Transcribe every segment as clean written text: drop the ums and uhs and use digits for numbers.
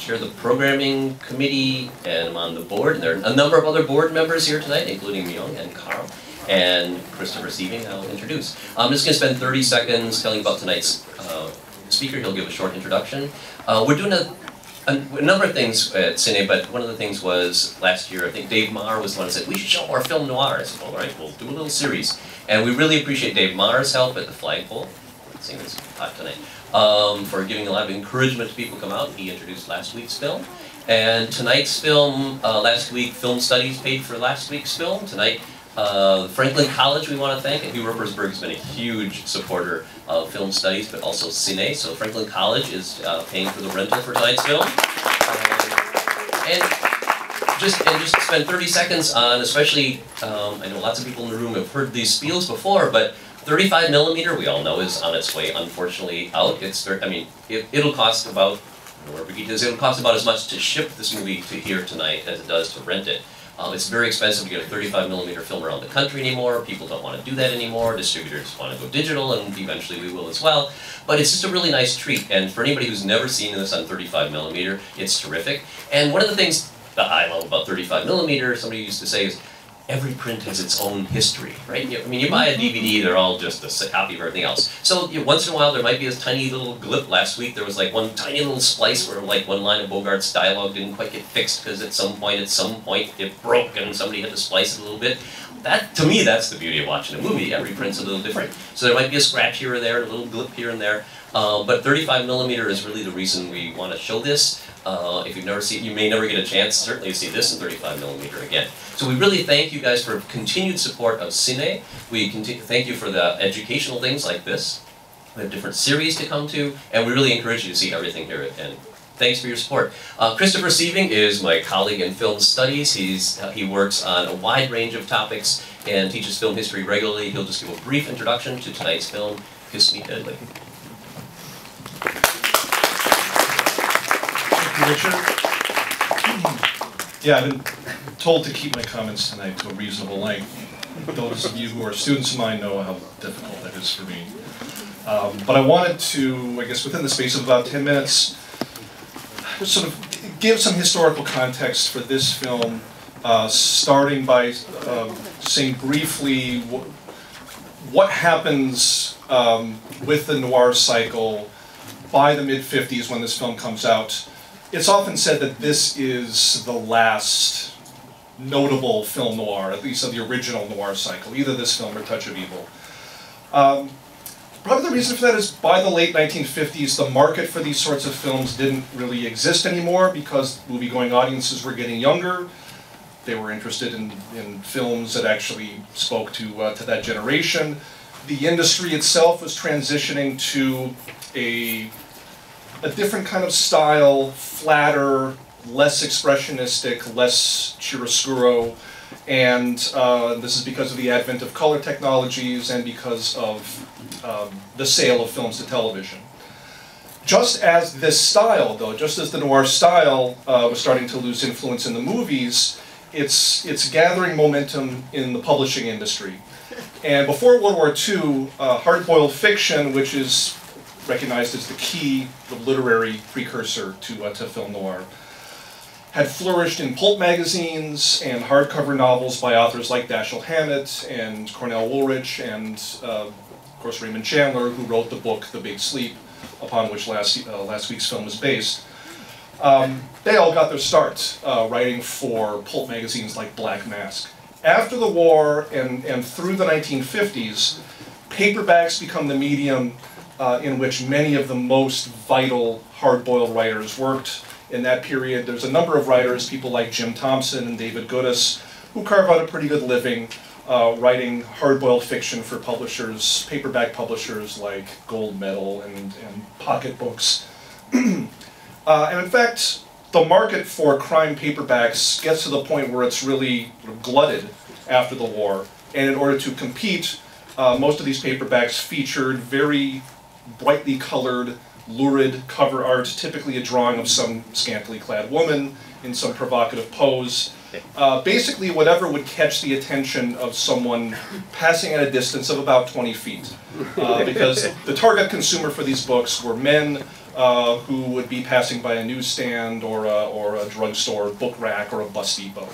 chair the programming committee, and I'm on the board. And there are a number of other board members here tonight, including Myung and Carl, and Christopher Sieving I'll introduce. I'm just going to spend 30 seconds telling you about tonight's speaker. He'll give a short introduction. We're doing a number of things at Ciné, but one of the things was last year, I think Dave Maher was the one who said, we should show more film noir. I said, all right, we'll do a little series. And we really appreciate Dave Maher's help at the flagpole. Seeing this hot tonight, for giving a lot of encouragement to people to come out. He introduced last week's film. And tonight's film, last week, Film Studies paid for last week's film. Tonight, Franklin College we want to thank, and Hugh Ruppersberg has been a huge supporter of Film Studies, but also Ciné. So Franklin College is paying for the rental for tonight's film. And just to spend 30 seconds on, especially, I know lots of people in the room have heard these spiels before, but 35mm, we all know, is on its way, unfortunately, out. It'll cost about, it'll cost about as much to ship this movie to here tonight as it does to rent it. It's very expensive to get a 35mm film around the country anymore. People don't want to do that anymore. Distributors want to go digital, and eventually we will as well. But it's just a really nice treat, and for anybody who's never seen this on 35mm, it's terrific. And one of the things that I love about 35mm, somebody used to say, is every print has its own history, right? I mean, you buy a DVD, they're all just a copy of everything else. So once in a while, there might be this tiny little glip. Last week, there was like one tiny little splice where like one line of Bogart's dialogue didn't quite get fixed because at some point, it broke and somebody had to splice it a little bit. That, to me, that's the beauty of watching a movie. Every print's a little different. So there might be a scratch here or there, a little glip here and there. But 35mm is really the reason we want to show this. If you've never seen it, you may never get a chance, certainly, to see this in 35mm again. So we really thank you guys for continued support of Ciné. We thank you for the educational things like this. We have different series to come to, and we really encourage you to see everything here. And thanks for your support. Christopher Sieving is my colleague in film studies. He works on a wide range of topics and teaches film history regularly. He'll just give a brief introduction to tonight's film, Kiss Me Deadly. Richard? Yeah, I've been told to keep my comments tonight to a reasonable length. Those of you who are students of mine know how difficult that is for me. But I wanted to, I guess within the space of about 10 minutes, sort of give some historical context for this film, starting by saying briefly what happens with the noir cycle by the mid-50s when this film comes out. It's often said that this is the last notable film noir, at least of the original noir cycle, either this film or Touch of Evil. Probably the reason for that is by the late 1950s, the market for these sorts of films didn't really exist anymore because movie-going audiences were getting younger. They were interested in films that actually spoke to that generation. The industry itself was transitioning to a different kind of style, flatter, less expressionistic, less chiaroscuro, and this is because of the advent of color technologies and because of the sale of films to television. Just as this style, though, just as the noir style was starting to lose influence in the movies, it's gathering momentum in the publishing industry. And before World War II, hard-boiled fiction, which is recognized as the key, the literary precursor to film noir, had flourished in pulp magazines and hardcover novels by authors like Dashiell Hammett and Cornell Woolrich and, of course, Raymond Chandler, who wrote the book The Big Sleep, upon which last week's film is based. They all got their start writing for pulp magazines like Black Mask. After the war and through the 1950s, paperbacks become the medium in which many of the most vital hard-boiled writers worked. In that period, there's a number of writers, people like Jim Thompson and David Goodis, who carve out a pretty good living writing hard-boiled fiction for publishers, paperback publishers like Gold Medal and Pocket Books. And in fact, the market for crime paperbacks gets to the point where it's really glutted after the war. And in order to compete, most of these paperbacks featured very brightly colored, lurid cover art, typically a drawing of some scantily clad woman in some provocative pose. Basically whatever would catch the attention of someone passing at a distance of about 20 feet. Because the target consumer for these books were men who would be passing by a newsstand or a drugstore, book rack, or a bus depot.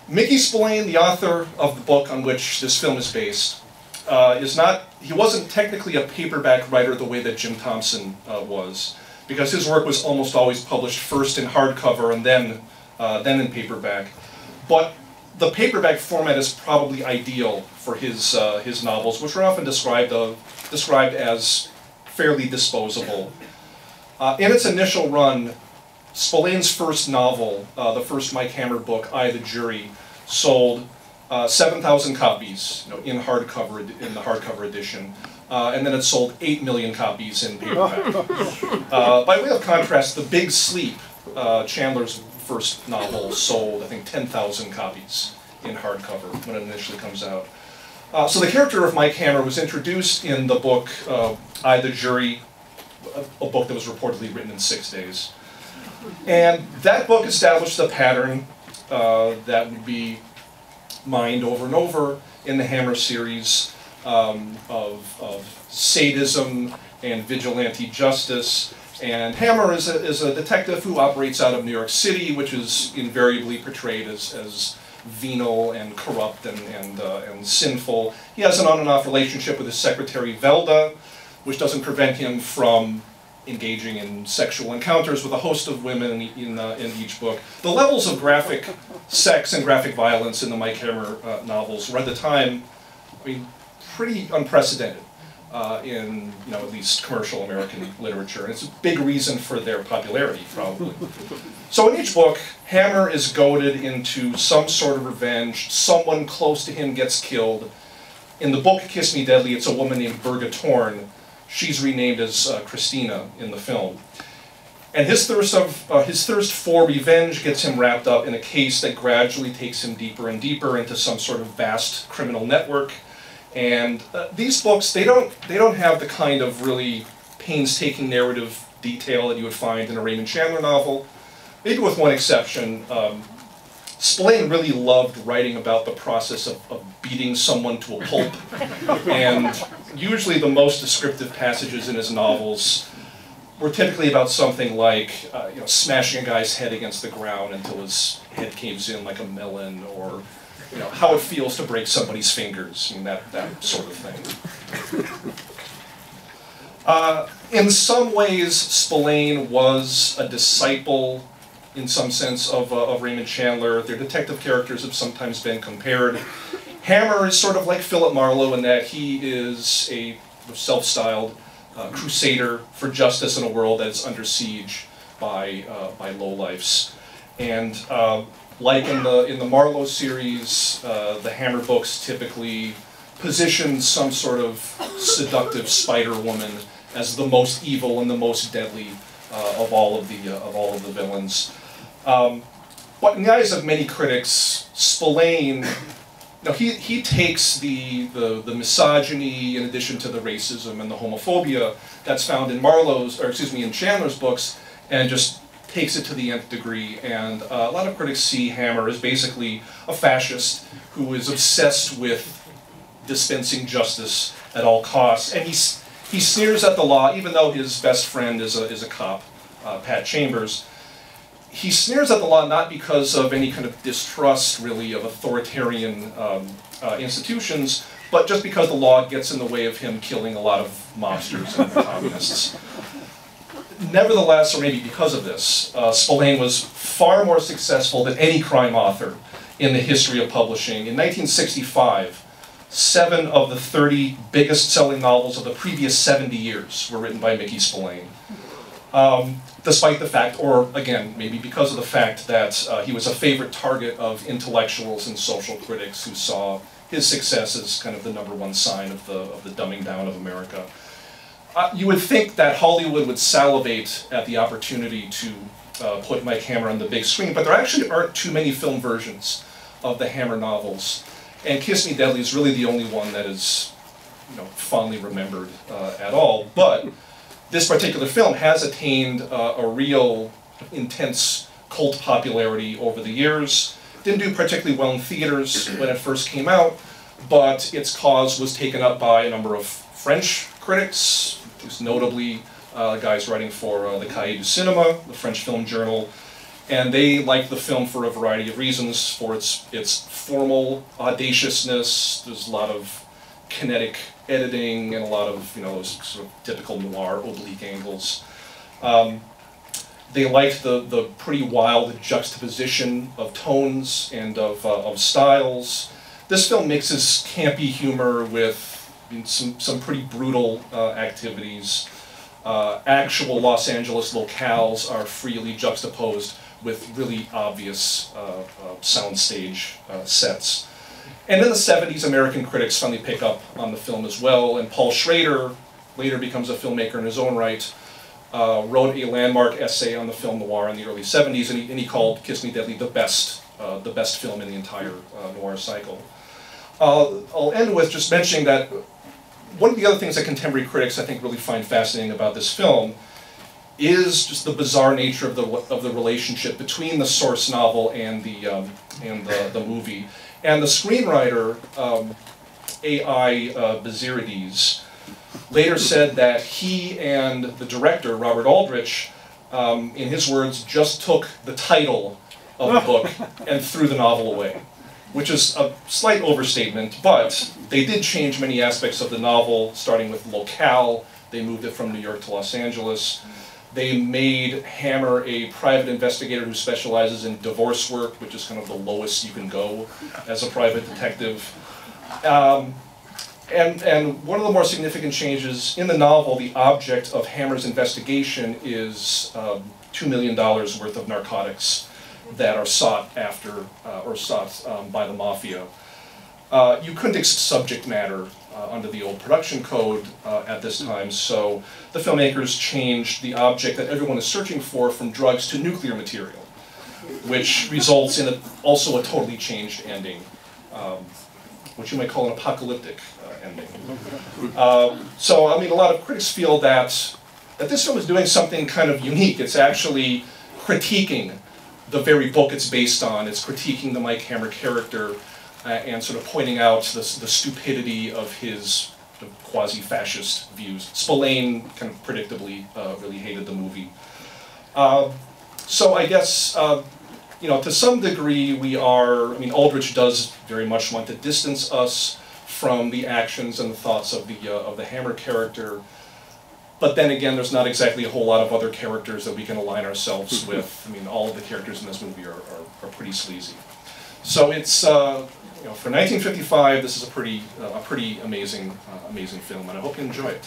Mickey Spillane, the author of the book on which this film is based, he wasn't technically a paperback writer the way that Jim Thompson was, because his work was almost always published first in hardcover and then in paperback. But the paperback format is probably ideal for his novels, which are often described as fairly disposable. In its initial run, Spillane's first novel, the first Mike Hammer book, I, the Jury, sold 7,000 copies, in the hardcover edition, and then it sold 8 million copies in paperback. By way of contrast, The Big Sleep, Chandler's first novel, sold, I think, 10,000 copies in hardcover when it initially comes out. So the character of Mike Hammer was introduced in the book I, the Jury, a book that was reportedly written in 6 days. And that book established a pattern that would be mined over and over in the Hammer series of sadism and vigilante justice. And Hammer is a detective who operates out of New York City, which is invariably portrayed as venal and corrupt and sinful. He has an on and off relationship with his secretary Velda, which doesn't prevent him from engaging in sexual encounters with a host of women in each book. The levels of graphic sex and graphic violence in the Mike Hammer novels were at the time, pretty unprecedented in at least commercial American literature, and it's a big reason for their popularity, probably. So in each book, Hammer is goaded into some sort of revenge. Someone close to him gets killed. In the book Kiss Me Deadly, it's a woman named Berga Torn. She's renamed as Christina in the film. And his thirst for revenge gets him wrapped up in a case that gradually takes him deeper and deeper into some sort of vast criminal network. And these books, they don't have the kind of really painstaking narrative detail that you would find in a Raymond Chandler novel. Maybe with one exception. Spillane really loved writing about the process of beating someone to a pulp, and usually the most descriptive passages in his novels were typically about something like smashing a guy's head against the ground until his head caves in like a melon, or how it feels to break somebody's fingers, that sort of thing. In some ways, Spillane was a disciple, in some sense, of Raymond Chandler. Their detective characters have sometimes been compared. Hammer is sort of like Philip Marlowe in that he is a self-styled crusader for justice in a world that is under siege by lowlifes. And like in the Marlowe series, the Hammer books typically position some sort of seductive spider woman as the most evil and the most deadly of all of the villains. But in the eyes of many critics, Spillane, he takes the misogyny in addition to the racism and the homophobia that's found in Chandler's books, and just takes it to the nth degree. And a lot of critics see Hammer as basically a fascist who is obsessed with dispensing justice at all costs. And he sneers at the law, even though his best friend is a cop, Pat Chambers. He sneers at the law not because of any kind of distrust, really, of authoritarian institutions, but just because the law gets in the way of him killing a lot of mobsters and communists. Nevertheless, or maybe because of this, Spillane was far more successful than any crime author in the history of publishing. In 1965, 7 of the 30 biggest-selling novels of the previous 70 years were written by Mickey Spillane. Despite the fact, or again, maybe because of the fact that he was a favorite target of intellectuals and social critics who saw his success as kind of the #1 sign of the dumbing down of America. You would think that Hollywood would salivate at the opportunity to put Mike Hammer on the big screen, but there actually aren't too many film versions of the Hammer novels. And Kiss Me Deadly is really the only one that is fondly remembered at all. But this particular film has attained a real intense cult popularity over the years. Didn't do particularly well in theaters when it first came out, but its cause was taken up by a number of French critics, most notably guys writing for the Cahiers du Cinéma, the French film journal, and they liked the film for a variety of reasons, for its formal audaciousness. There's a lot of kinetic editing and a lot of, those sort of typical noir oblique angles. They liked the pretty wild juxtaposition of tones and of styles. This film mixes campy humor with some pretty brutal activities. Actual Los Angeles locales are freely juxtaposed with really obvious soundstage sets. And in the 70s, American critics finally pick up on the film as well, and Paul Schrader, later becomes a filmmaker in his own right, wrote a landmark essay on the film noir in the early 70s, and he called Kiss Me Deadly the best film in the entire noir cycle. I'll end with just mentioning that one of the other things that contemporary critics, I think, really find fascinating about this film is just the bizarre nature of the relationship between the source novel and the movie. And the screenwriter, A.I. Bazirides, later said that he and the director, Robert Aldrich, in his words, just took the title of the book and threw the novel away, which is a slight overstatement, but they did change many aspects of the novel, starting with locale. They moved it from New York to Los Angeles. They made Hammer a private investigator who specializes in divorce work, which is kind of the lowest you can go as a private detective. And one of the more significant changes in the novel, the object of Hammer's investigation is $2 million worth of narcotics that are sought after, or sought by the mafia. You couldn't accept subject matter under the old production code at this time, so the filmmakers changed the object that everyone is searching for from drugs to nuclear material, which results in also a totally changed ending, what you might call an apocalyptic ending. So, I mean, a lot of critics feel that this film is doing something kind of unique. It's actually critiquing the very book it's based on. It's critiquing the Mike Hammer character and sort of pointing out the stupidity of his quasi-fascist views. Spillane kind of predictably really hated the movie. So I guess, to some degree we are, I mean, Aldrich does very much want to distance us from the actions and the thoughts of the Hammer character. But then again, there's not exactly a whole lot of other characters that we can align ourselves with. I mean, all of the characters in this movie are pretty sleazy. So it's, for 1955, this is a pretty amazing film, and I hope you enjoy it.